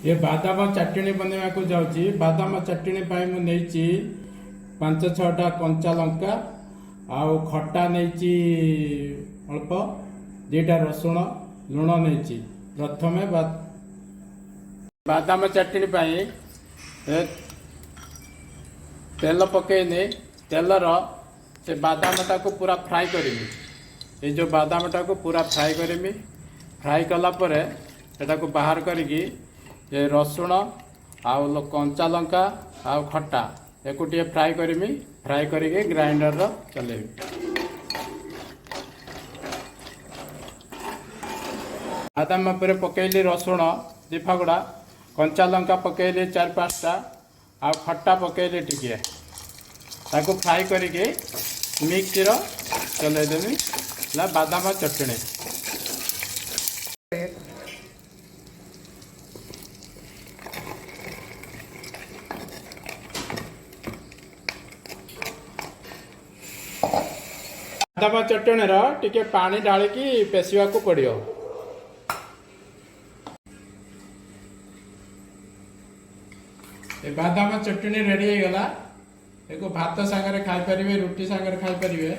ये बादाम चटनी बनवा को जाऊँगी। बादाम चटनी मुझे 5-6टा कंचा लंका आउ खटा नहीं अल्प 2टा रसुण लुण नहीं। प्रथम बादाम चटनी तेल पकईने तेलर से बादामटा को पूरा फ्राए करी। ये जो बादामटा को पूरा फ्राए करमी। फ्राए कलापर एटा को बाहर करिकी ये रसुण आउ कंचा लंका आउ खट्टा एक फ्राए करमी। फ्राए करके ग्राइंडर चलेबी। बादाम पर पकईली रसुण 2 फागुड़ा, कंचा लंका पकईली 4-5टा आउ खट्टा पकईली टिके ताको फ्राए करके मिक्सी चलैदेवी बादाम चटनी। बादाम चटनी टिके पानी ढालिकी पेशिवा को पड़ियो। बादाम चटनी रेडी हो गला। भात सांगे खाई पारे, रुटी सांगे खाई पारे।